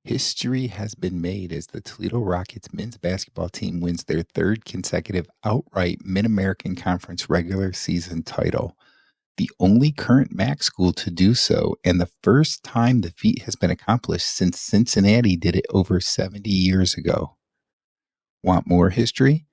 History has been made as the Toledo Rockets men's basketball team wins their third consecutive outright Mid-American Conference regular season title, the only current MAC school to do so, and the first time the feat has been accomplished since Cincinnati did it over 70 years ago. Want more history?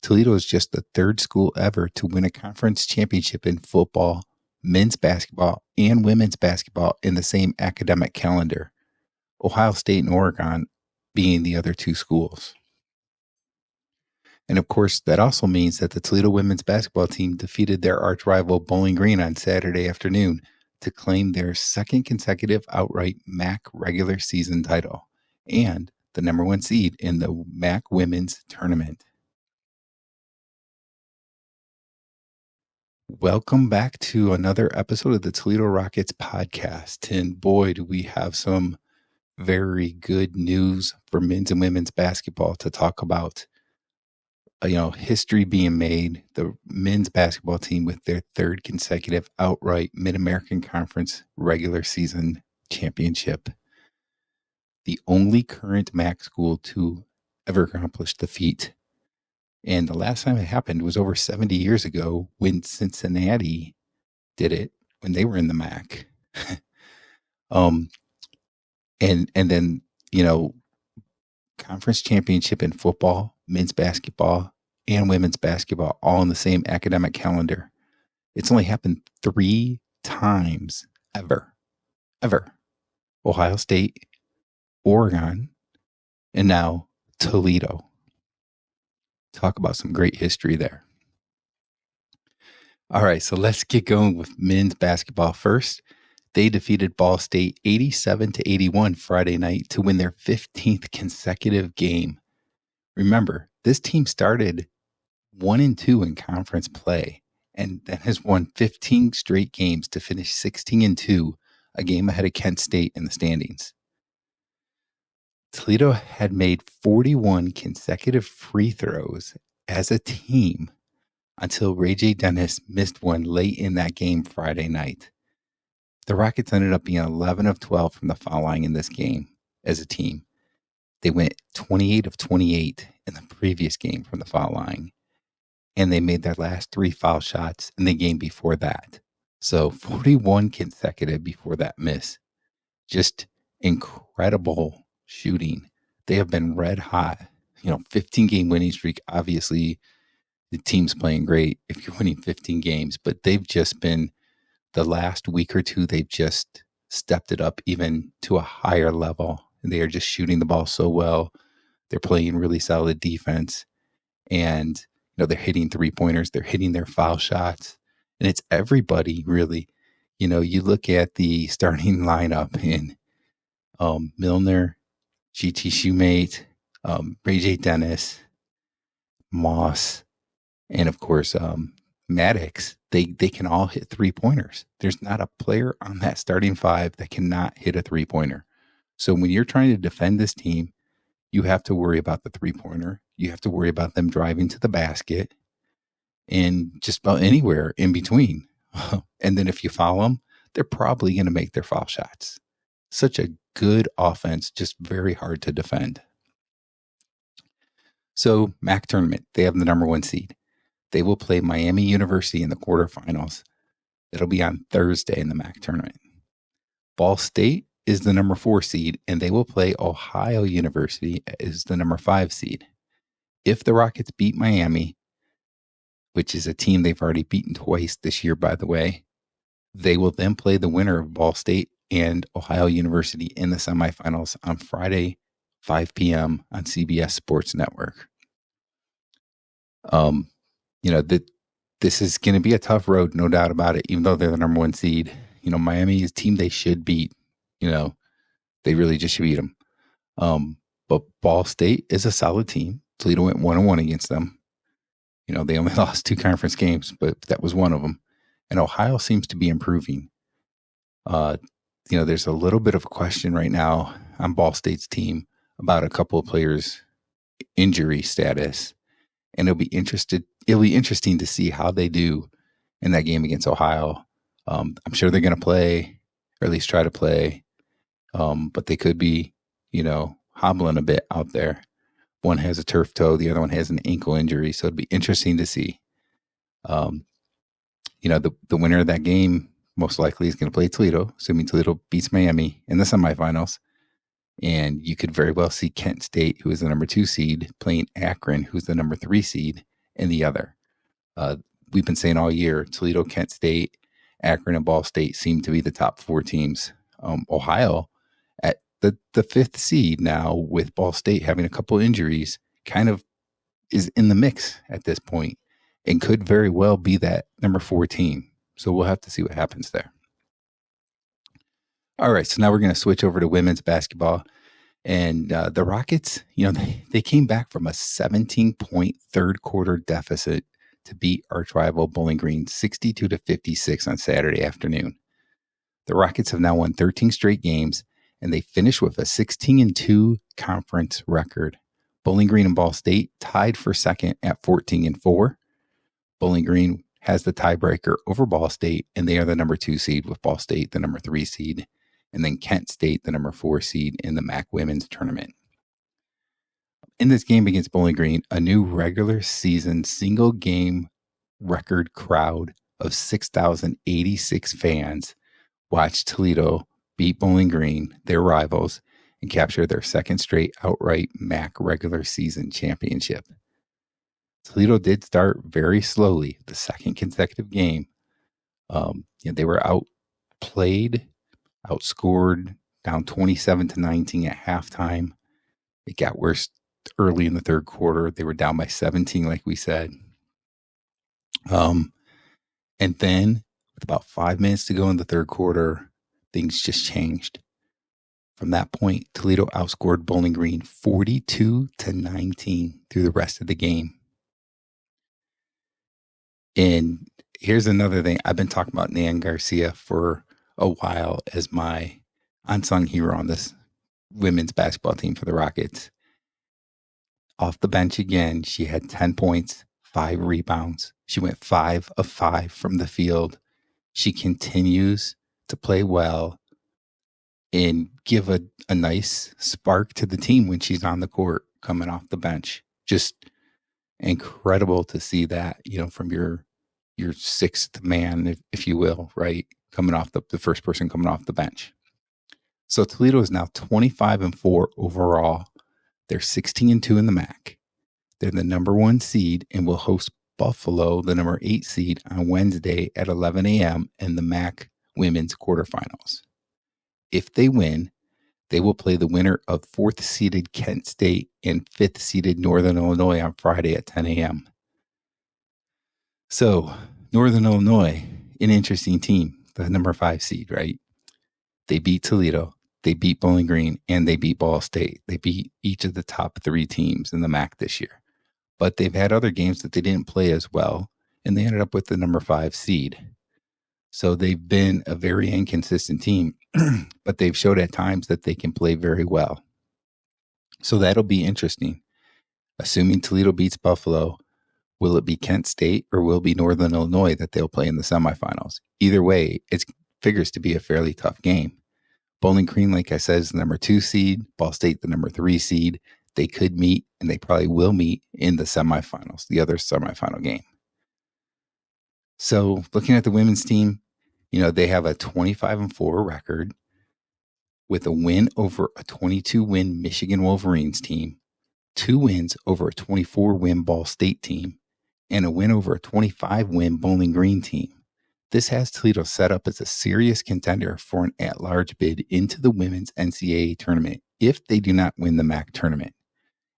Toledo is just the third school ever to win a conference championship in football, men's basketball, and women's basketball in the same academic calendar. Ohio State and Oregon being the other two schools. And of course, that also means that the Toledo women's basketball team defeated their arch rival Bowling Green on Saturday afternoon to claim their second consecutive outright MAC regular season title and the number one seed in the MAC women's tournament. Welcome back to another episode of the Toledo Rockets podcast. And boy, do we have some very good news for men's and women's basketball to talk about. History being made, the men's basketball team with their third consecutive outright Mid-American Conference regular season championship. The only current MAC school to ever accomplish the feat. And the last time it happened was over 70 years ago when Cincinnati did it when they were in the MAC. And then, conference championship in football, men's basketball, and women's basketball all on the same academic calendar. It's only happened 3 times ever. Ohio State, Oregon, and now Toledo. Talk about some great history there. All right, so let's get going with men's basketball first. They defeated Ball State 87-81 Friday night to win their 15th consecutive game. Remember, this team started 1-2 in conference play and then has won 15 straight games to finish 16-2, a game ahead of Kent State in the standings. Toledo had made 41 consecutive free throws as a team until Ray J. Dennis missed one late in that game Friday night. The Rockets ended up being 11 of 12 from the foul line in this game as a team. They went 28 of 28 in the previous game from the foul line, and they made their last 3 foul shots in the game before that. So 41 consecutive before that miss. Just incredible shooting. They have been red hot. 15-game winning streak. Obviously, the team's playing great if you're winning 15 games, but they've just been, the last week or two, they've just stepped it up even to a higher level. And they are just shooting the ball so well. They're playing really solid defense. And, they're hitting 3-pointers. They're hitting their foul shots. And it's everybody, really. You look at the starting lineup in Milner, GT Shoemate, Ray J. Dennis, Moss, and of course, Maddox. They can all hit 3-pointers. There's not a player on that starting 5 that cannot hit a 3-pointer. So when you're trying to defend this team, you have to worry about the 3-pointer. You have to worry about them driving to the basket and just about anywhere in between. And then if you foul them, they're probably going to make their foul shots. Such a good offense, just very hard to defend. So MAC tournament, they have the number 1 seed. They will play Miami University in the quarterfinals. It'll be on Thursday in the MAC tournament. Ball State is the number 4 seed, and they will play Ohio University as the number 5 seed. If the Rockets beat Miami, which is a team they've already beaten twice this year, by the way, they will then play the winner of Ball State and Ohio University in the semifinals on Friday, 5 p.m. on CBS Sports Network. This is going to be a tough road, no doubt about it, even though they're the number 1 seed. Miami is a team they should beat. They really just should beat them. But Ball State is a solid team. Toledo went 1-1 against them. They only lost 2 conference games, but that was one of them. And Ohio seems to be improving. There's a little bit of a question right now on Ball State's team about a couple of players' injury status. And it'll be interesting to see how they do in that game against Ohio. I'm sure they're going to play, or at least try to play. But they could be hobbling a bit out there. One has a turf toe, the other one has an ankle injury. So it'd be interesting to see. Um, the winner of that game most likely is going to play Toledo, assuming Toledo beats Miami in the semifinals. And you could very well see Kent State, who is the number 2 seed, playing Akron, who's the number 3 seed, in the other. We've been saying all year, Toledo, Kent State, Akron, and Ball State seem to be the top 4 teams. Ohio, at the 5th seed now, with Ball State having a couple injuries, kind of is in the mix at this point and could very well be that number 4 team. So we'll have to see what happens there. All right, so now we're going to switch over to women's basketball. And the Rockets, they came back from a 17-point third quarter deficit to beat arch rival Bowling Green 62-56 on Saturday afternoon. The Rockets have now won 13 straight games, and they finished with a 16-2 conference record. Bowling Green and Ball State tied for second at 14-4. Bowling Green has the tiebreaker over Ball State, and they are the number 2 seed, with Ball State the number 3 seed, and then Kent State the number 4 seed in the MAC women's tournament. In this game against Bowling Green, a new regular season single game record crowd of 6,086 fans watched Toledo beat Bowling Green, their rivals, and capture their second straight outright MAC regular season championship. Toledo did start very slowly the second consecutive game. They were outplayed, outscored, down 27-19 at halftime. It got worse early in the third quarter. They were down by 17, like we said. And then with about 5 minutes to go in the third quarter, things just changed. From that point, Toledo outscored Bowling Green 42-19 through the rest of the game. And here's another thing. I've been talking about Nan Garcia for a while as my unsung hero on this women's basketball team for the Rockets. Off the bench again, she had 10 points, 5 rebounds. She went 5 of 5 from the field. She continues to play well and give a nice spark to the team when she's on the court coming off the bench. Just incredible to see that, from your sixth man, if you will, right? Coming off the first person coming off the bench. So Toledo is now 25-4 overall. They're 16-2 in the MAC. They're the number 1 seed and will host Buffalo, the number 8 seed, on Wednesday at 11 a.m. in the MAC women's quarterfinals. If they win, they will play the winner of 4th seeded Kent State and 5th seeded Northern Illinois on Friday at 10 a.m. So Northern Illinois, an interesting team, the number 5 seed, right? They beat Toledo, they beat Bowling Green, and they beat Ball State. They beat each of the top 3 teams in the MAC this year. But they've had other games that they didn't play as well, and they ended up with the number 5 seed. So they've been a very inconsistent team, but they've showed at times that they can play very well. So that'll be interesting. Assuming Toledo beats Buffalo, will it be Kent State or will it be Northern Illinois that they'll play in the semifinals? Either way, it figures to be a fairly tough game. Bowling Green, like I said, is the number 2 seed. Ball State, the number 3 seed. They could meet, and they probably will meet in the semifinals, the other semifinal game. So looking at the women's team, they have a 25-4 record with a win over a 22-win Michigan Wolverines team, 2 wins over a 24-win Ball State team, and a win over a 25-win Bowling Green team. This has Toledo set up as a serious contender for an at-large bid into the women's NCAA tournament if they do not win the MAC tournament.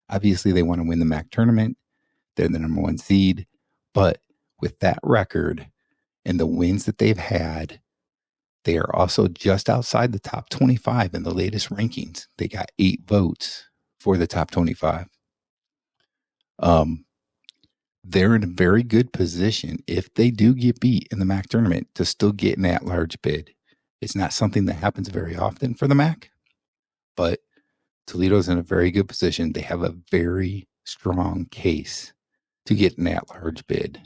Obviously, they want to win the MAC tournament. They're the number 1 seed. But with that record and the wins that they've had, they are also just outside the top 25 in the latest rankings. They got 8 votes for the top 25. They're in a very good position if they do get beat in the MAC tournament to still get an at-large bid. It's not something that happens very often for the MAC, but Toledo's in a very good position. They have a very strong case to get an at-large bid.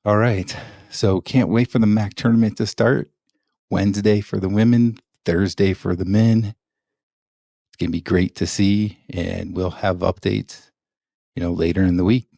All right, so can't wait for the MAC tournament to start. Wednesday for the women, Thursday for the men. It's going to be great to see, and we'll have updates, later in the week.